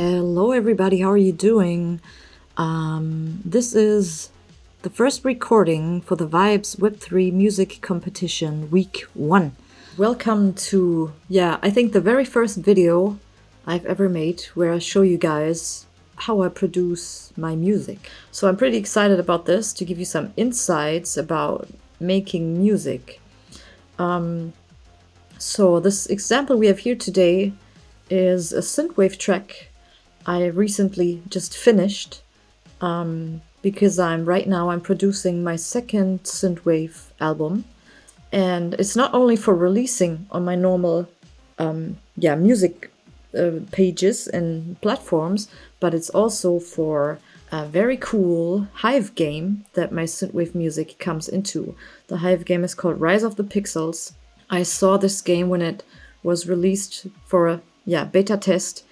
Hello everybody, how are you doing? This is the first recording for the Vibes Web3 music competition week 1. Welcome to, I think the very first video I've ever made where I show you guys how I produce my music. So I'm pretty excited about this to give you some insights about making music. So this example we have here today is a synthwave track I recently just finished because I'm producing my second synthwave album, and it's not only for releasing on my normal music pages and platforms, but it's also for a very cool Hive game that my synthwave music comes into. The Hive game is called Rise of the Pixels. I saw this game when it was released for a beta test,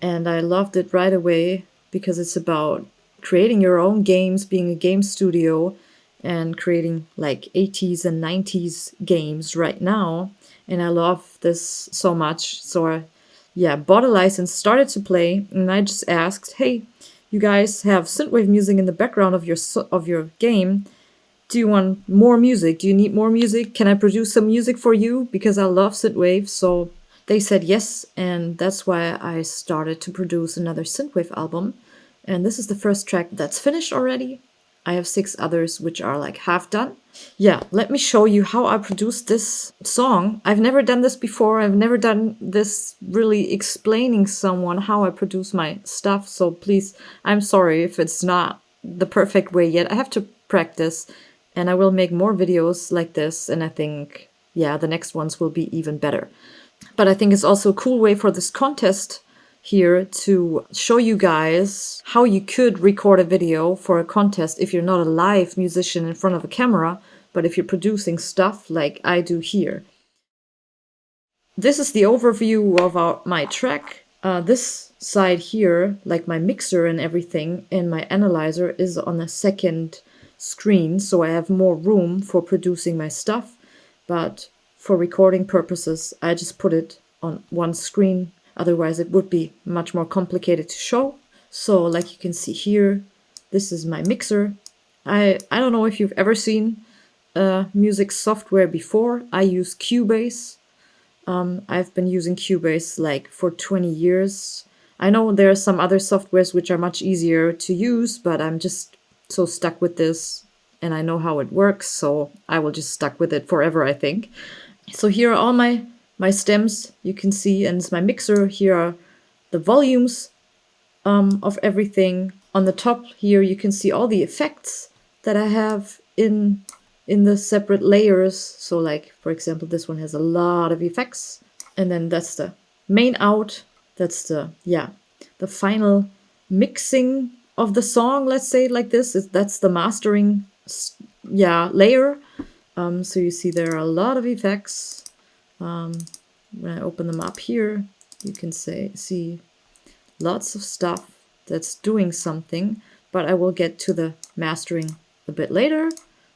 and I loved it right away because it's about creating your own games, being a game studio, and creating like 80s and 90s games right now. And I love this so much. So I bought a license, started to play, and I just asked, hey, you guys have synthwave music in the background of your game. Do you want more music? Do you need more music? Can I produce some music for you? Because I love synthwave. So they said yes, and that's why I started to produce another synthwave album. And this is the first track that's finished already. I have 6 others which are like half done. Let me show you how I produced this song. I've never done this before. I've never done this really explaining someone how I produce my stuff. So please, I'm sorry if it's not the perfect way yet. I have to practice, and I will make more videos like this. And I think, the next ones will be even better. But I think it's also a cool way for this contest here to show you guys how you could record a video for a contest if you're not a live musician in front of a camera, but if you're producing stuff like I do here. This is the overview of my track. This side here, like my mixer and everything, and my analyzer is on the second screen, so I have more room for producing my stuff. But for recording purposes, I just put it on one screen. Otherwise, it would be much more complicated to show. So like you can see here, this is my mixer. I don't know if you've ever seen music software before. I use Cubase. I've been using Cubase like for 20 years. I know there are some other softwares which are much easier to use, but I'm just so stuck with this, and I know how it works, so I will just stuck with it forever, I think. So here are all my stems, you can see, and it's my mixer. Here are the volumes of everything. On the top here, you can see all the effects that I have in the separate layers. So like, for example, this one has a lot of effects. And then that's the main out. That's the final mixing of the song, let's say it like this. That's the mastering layer. So you see there are a lot of effects. When I open them up here, you can see lots of stuff that's doing something, but I will get to the mastering a bit later.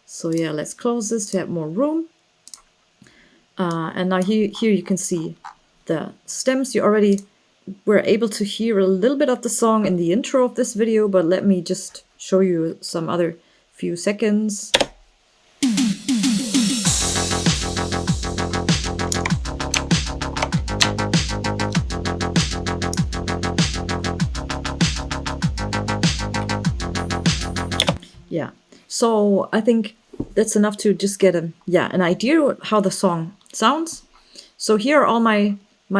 So let's close this to have more room. And now here you can see the stems. You already were able to hear a little bit of the song in the intro of this video, but let me just show you some other few seconds. So I think that's enough to just get an idea how the song sounds. So here are all my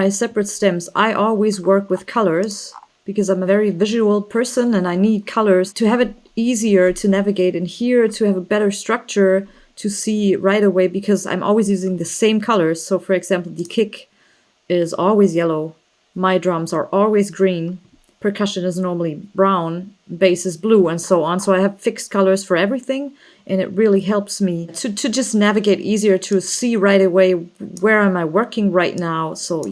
separate stems. I always work with colors because I'm a very visual person, and I need colors to have it easier to navigate in here, to have a better structure to see right away, because I'm always using the same colors. So for example, the kick is always yellow, my drums are always green, percussion is normally brown, bass is blue, and so on. So I have fixed colors for everything, and it really helps me to just navigate easier, to see right away where am I working right now. So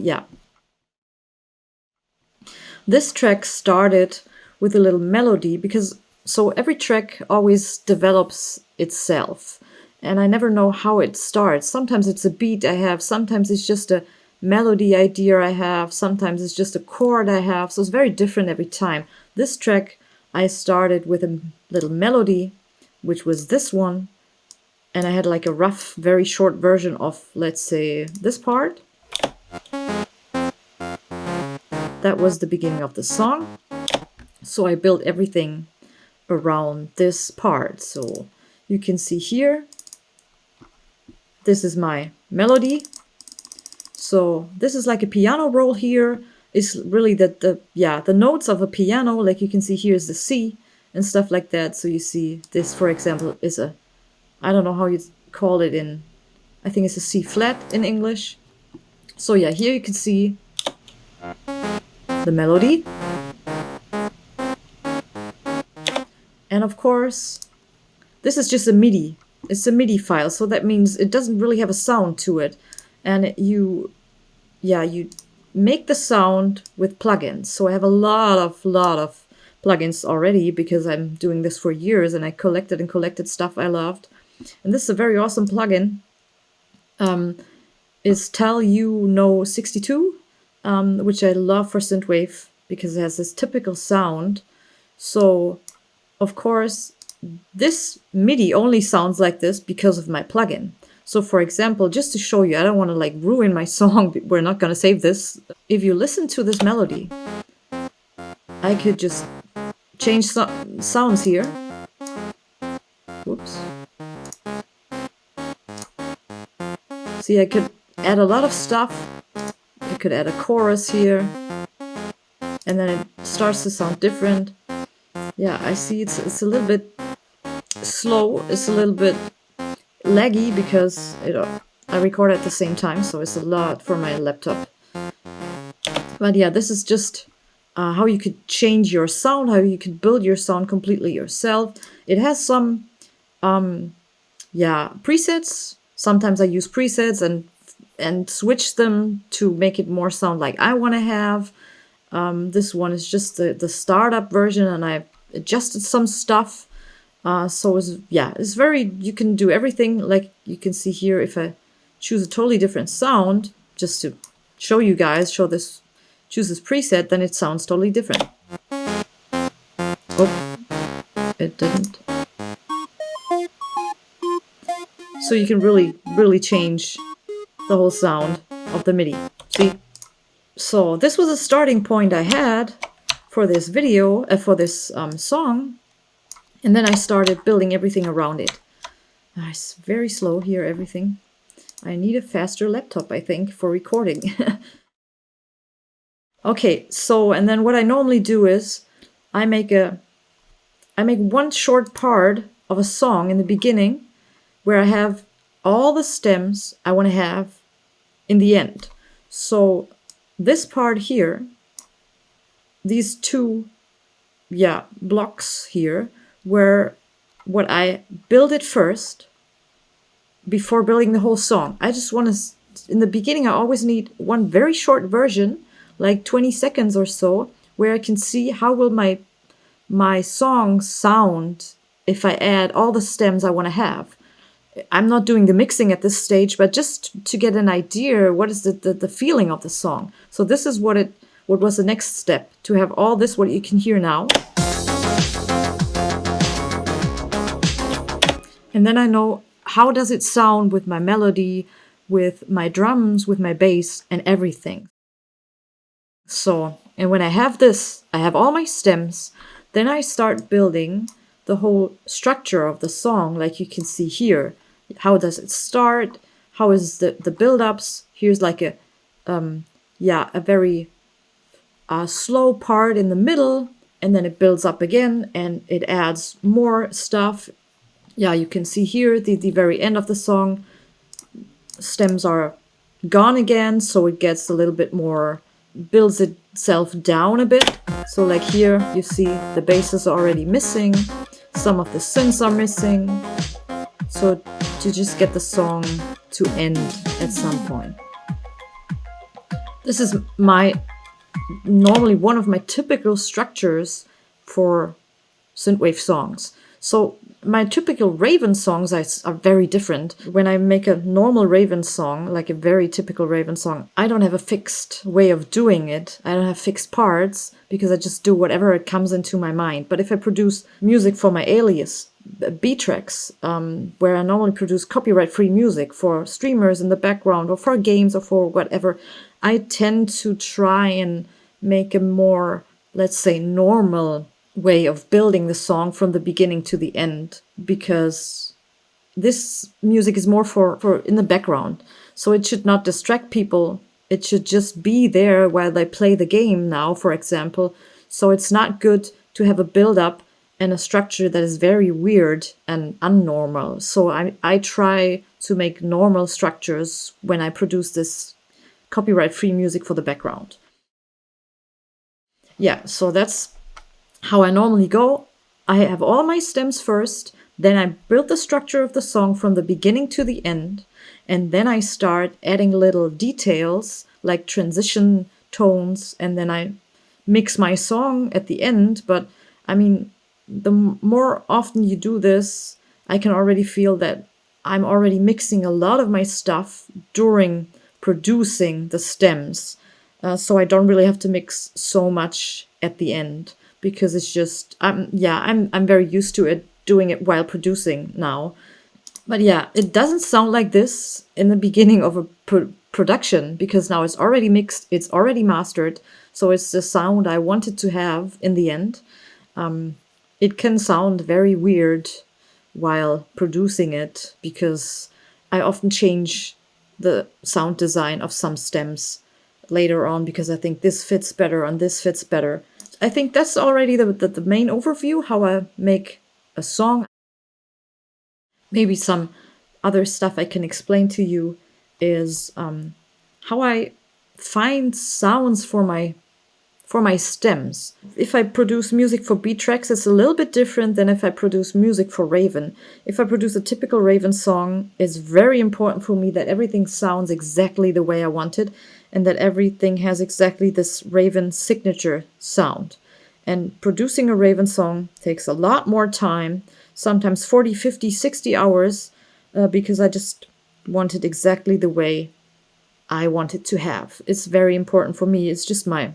this track started with a little melody, because so every track always develops itself, and I never know how it starts. Sometimes it's a beat I have, sometimes it's just a melody idea I have. Sometimes it's just a chord I have. So it's very different every time. This track, I started with a little melody, which was this one. And I had like a rough, very short version of, let's say, this part. That was the beginning of the song. So I built everything around this part. So you can see here, this is my melody. So this is like a piano roll here. It's really the notes of a piano. Like you can see here is the C and stuff like that. So you see this, for example, is a, I don't know how you call it in, I think it's a C flat in English. So yeah, here you can see the melody. And of course, this is just a MIDI. It's a MIDI file, so that means it doesn't really have a sound to it. And you make the sound with plugins. So I have a lot of plugins already because I'm doing this for years and I collected stuff I loved. And this is a very awesome plugin. Is Tell You No 62, which I love for synthwave because it has this typical sound. So of course, this MIDI only sounds like this because of my plugin. So for example, just to show you, I don't want to like ruin my song, we're not going to save this. If you listen to this melody, I could just change sounds here. Whoops. See, I could add a lot of stuff. I could add a chorus here. And then it starts to sound different. Yeah, I see it's a little bit slow. It's a little bit laggy because I record at the same time, so it's a lot for my laptop. But yeah, this is just how you could change your sound, how you could build your sound completely yourself. It has some presets. Sometimes I use presets and switch them to make it more sound like I want to have. This one is just the startup version, and I adjusted some stuff. So it's very, you can do everything. Like you can see here, if I choose a totally different sound, just to show you guys, choose this preset, then it sounds totally different. Oh, it didn't. So you can really change the whole sound of the MIDI. See? So this was a starting point I had for this video, for this song. And then I started building everything around it. It's very slow here, everything. I need a faster laptop, I think, for recording. Okay, so, and then what I normally do is I make one short part of a song in the beginning where I have all the stems I want to have in the end. So this part here, these two blocks here, where what I build it first before building the whole song. I just want to, in the beginning, I always need one very short version, like 20 seconds or so, where I can see how will my song sound if I add all the stems I want to have. I'm not doing the mixing at this stage, but just to get an idea, what is the feeling of the song. So this is what was the next step, to have all this, what you can hear now. And then I know how does it sound with my melody, with my drums, with my bass, and everything. So, and when I have this, I have all my stems, then I start building the whole structure of the song, like you can see here. How does it start? How is the build-ups? Here's like a very slow part in the middle, and then it builds up again, and it adds more stuff. Yeah, you can see here the very end of the song, stems are gone again, so it gets a little bit more, builds itself down a bit. So like here, you see the bass is already missing, some of the synths are missing. So to just get the song to end at some point. This is normally one of my typical structures for synthwave songs. So my typical Raven songs are very different. When I make a normal Raven song, like a very typical Raven song, I don't have a fixed way of doing it. I don't have fixed parts because I just do whatever it comes into my mind. But if I produce music for my alias, beat tracks, where I normally produce copyright-free music for streamers in the background or for games or for whatever, I tend to try and make a more, let's say, normal way of building the song from the beginning to the end, because this music is more for in the background. So it should not distract people. It should just be there while they play the game now, for example. So it's not good to have a build-up and a structure that is very weird and unnormal. So I try to make normal structures when I produce this copyright-free music for the background. Yeah, so that's how I normally go. I have all my stems first, then I build the structure of the song from the beginning to the end, and then I start adding little details like transition tones, and then I mix my song at the end. But I mean, the more often you do this, I can already feel that I'm already mixing a lot of my stuff during producing the stems. So I don't really have to mix so much at the end, because it's just, I'm very used to it, doing it while producing now. But yeah, it doesn't sound like this in the beginning of a production, because now it's already mixed, it's already mastered, so it's the sound I wanted to have in the end. It can sound very weird while producing it, because I often change the sound design of some stems later on, because I think this fits better and this fits better. I think that's already the main overview, how I make a song. Maybe some other stuff I can explain to you is how I find sounds for my stems. If I produce music for beat tracks, it's a little bit different than if I produce music for Raven. If I produce a typical Raven song, it's very important for me that everything sounds exactly the way I want it, and that everything has exactly this Raven signature sound. And producing a Raven song takes a lot more time, sometimes 40, 50, 60 hours, because I just want it exactly the way I want it to have. It's very important for me. It's just my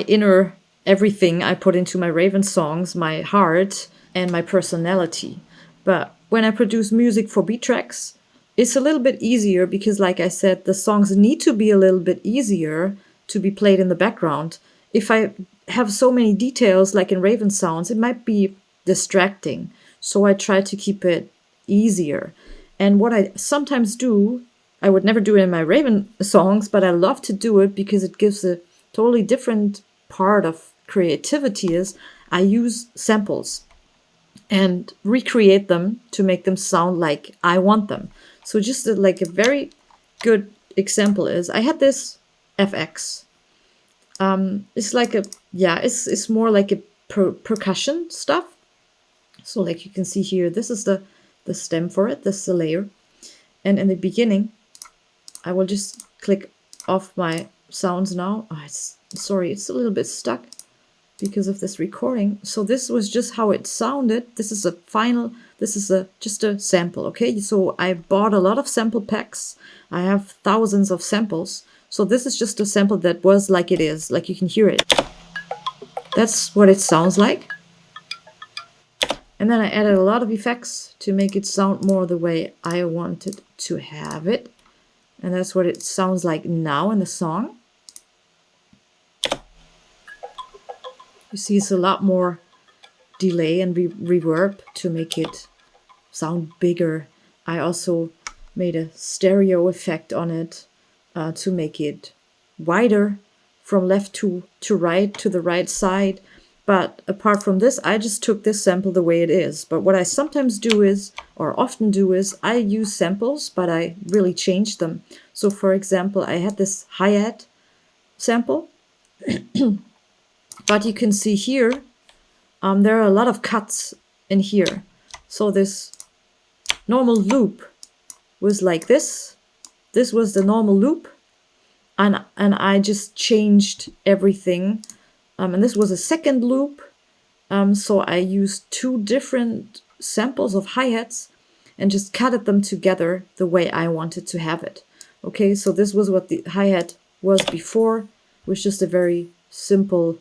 inner everything I put into my Raven songs, my heart and my personality. But when I produce music for beat tracks, it's a little bit easier, because like I said, the songs need to be a little bit easier to be played in the background. If I have so many details like in Raven sounds, it might be distracting. So I try to keep it easier. And what I sometimes do, I would never do it in my Raven songs, but I love to do it because it gives a totally different part of creativity, is I use samples and recreate them to make them sound like I want them. So just like a very good example is, I had this FX. It's like it's more like a percussion stuff. So like you can see here, this is the stem for it, this is the layer. And in the beginning, I will just click off my sounds now. Oh, sorry, it's a little bit stuck because of this recording. So this was just how it sounded. This is just a sample, okay? So I bought a lot of sample packs. I have thousands of samples. So this is just a sample that was like it is, like you can hear it. That's what it sounds like. And then I added a lot of effects to make it sound more the way I wanted to have it. And that's what it sounds like now in the song. You see it's a lot more delay and reverb to make it sound bigger. I also made a stereo effect on it to make it wider from left to right, to the right side. But apart from this, I just took this sample the way it is. But what I sometimes do is, or often do is, I use samples, but I really change them. So for example, I had this hi-hat sample, but you can see here, there are a lot of cuts in here. So this normal loop was like this. This was the normal loop, and I just changed everything. And this was a second loop. So I used two different samples of hi-hats and just cutted them together the way I wanted to have it. Okay, so this was what the hi-hat was before. It was just a very simple,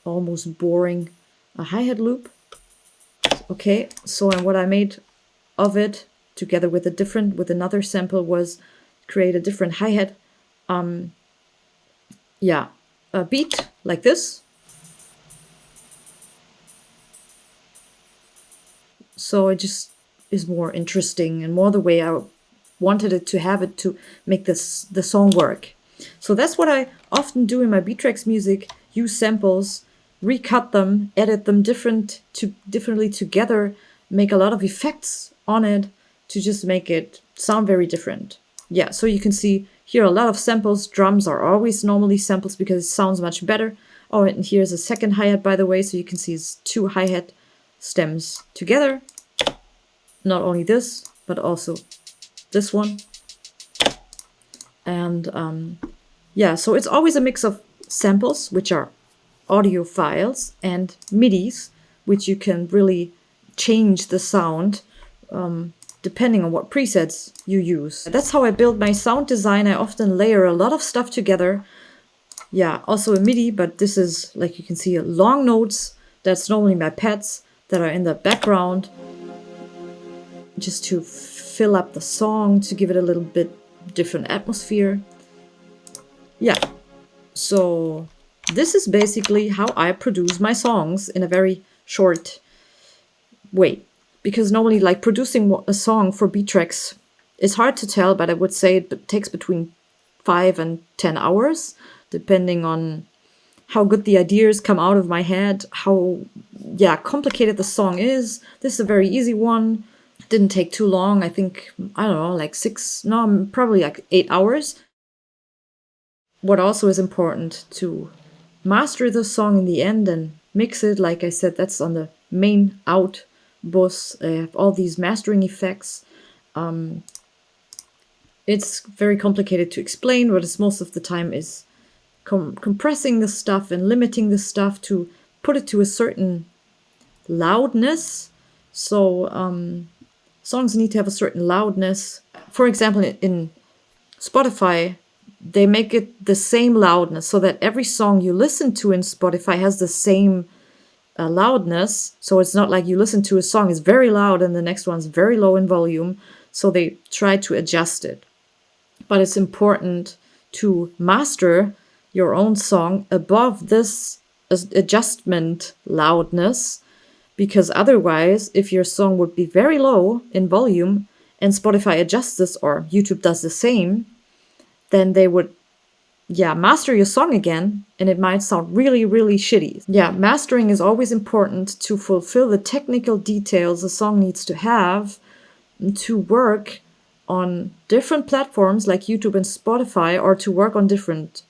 almost boring hi-hat loop. Okay, so and what I made of it together with another sample was create a different hi-hat a beat like this. So it just is more interesting and more the way I wanted it to have it to make the song work. So that's what I often do in my beat tracks music: use samples, recut them, edit them differently together, make a lot of effects on it to just make it sound very different. Yeah, so you can see here a lot of samples. Drums are always normally samples because it sounds much better. Oh, and here's a second hi-hat, by the way, so you can see it's two hi-hat stems together. Not only this, but also this one. And yeah, so it's always a mix of samples, which are audio files, and MIDIs, which you can really change the sound depending on what presets you use. That's how I build my sound design. I often layer a lot of stuff together. Yeah, also a MIDI, but this is, like you can see, long notes. That's normally my pads that are in the background, just to fill up the song, to give it a little bit different atmosphere. Yeah, so this is basically how I produce my songs in a very short way. Because normally, like, producing a song for beat tracks is hard to tell, but I would say it takes between 5 and 10 hours, depending on how good the ideas come out of my head, how complicated the song is. This is a very easy one. Didn't take too long. I think, I don't know, like probably like 8 hours. What also is important to master the song in the end and mix it. Like I said, that's on the main out bus. I have all these mastering effects. It's very complicated to explain, but it's most of the time is compressing the stuff and limiting the stuff to put it to a certain loudness. So songs need to have a certain loudness. For example, in Spotify, they make it the same loudness so that every song you listen to in Spotify has the same loudness. So it's not like you listen to a song is very loud and the next one's very low in volume. So they try to adjust it. But it's important to master your own song above this adjustment loudness, because otherwise, if your song would be very low in volume and Spotify adjusts this, or YouTube does the same, then they would master your song again, and it might sound really, really shitty. Yeah, mastering is always important to fulfill the technical details a song needs to have to work on different platforms like YouTube and Spotify, or to work on different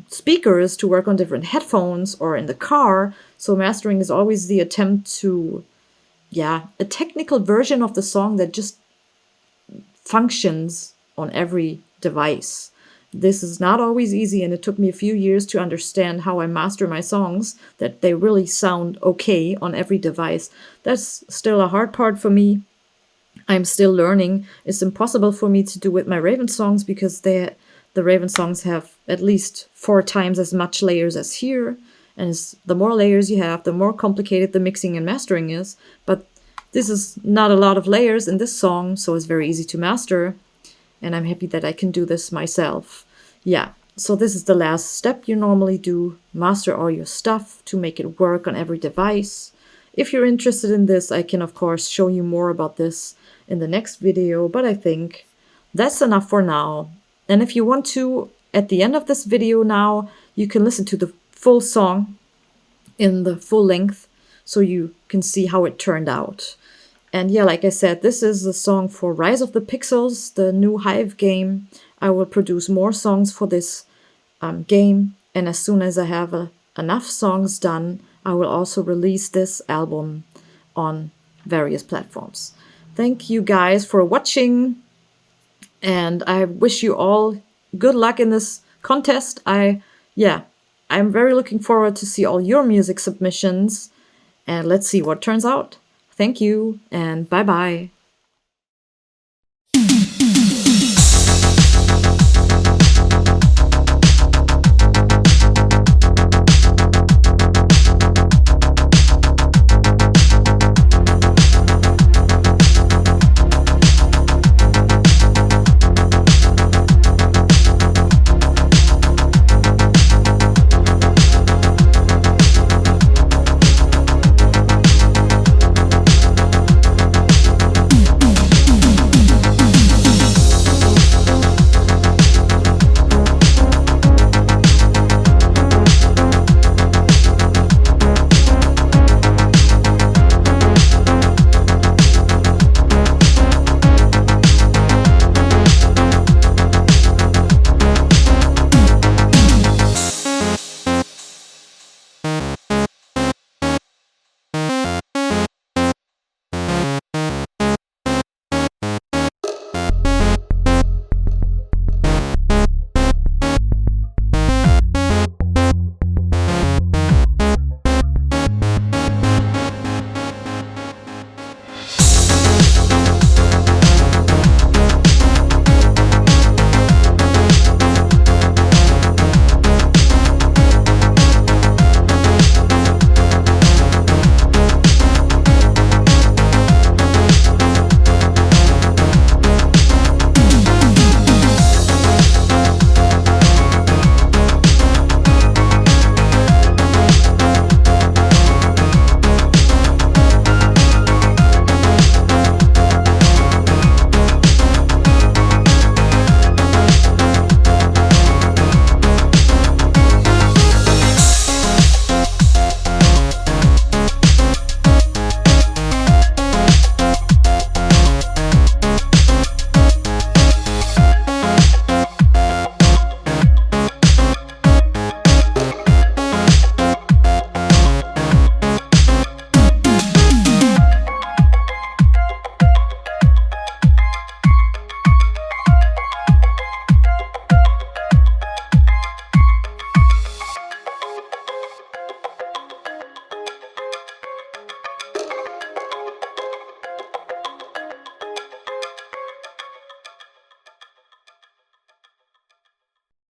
speakers, to work on different headphones or in the car. So mastering is always the attempt to, a technical version of the song that just functions on every device. This is not always easy, and it took me a few years to understand how I master my songs, that they really sound okay on every device. That's still a hard part for me. I'm still learning. It's impossible for me to do with my Raven songs because the Raven songs have at least 4 times as much layers as here. And the more layers you have, the more complicated the mixing and mastering is. But this is not a lot of layers in this song, so it's very easy to master. And I'm happy that I can do this myself. Yeah, so this is the last step you normally do. Master all your stuff to make it work on every device. If you're interested in this, I can of course show you more about this in the next video, but I think that's enough for now. And if you want to, at the end of this video now, you can listen to the full song in the full length so you can see how it turned out. And yeah, like I said, this is the song for Rise of the Pixels, the new Hive game. I will produce more songs for this game, and as soon as I have enough songs done, I will also release this album on various platforms. Thank you guys for watching, and I wish you all good luck in this contest. I'm very looking forward to see all your music submissions, and let's see what turns out. Thank you, and bye bye.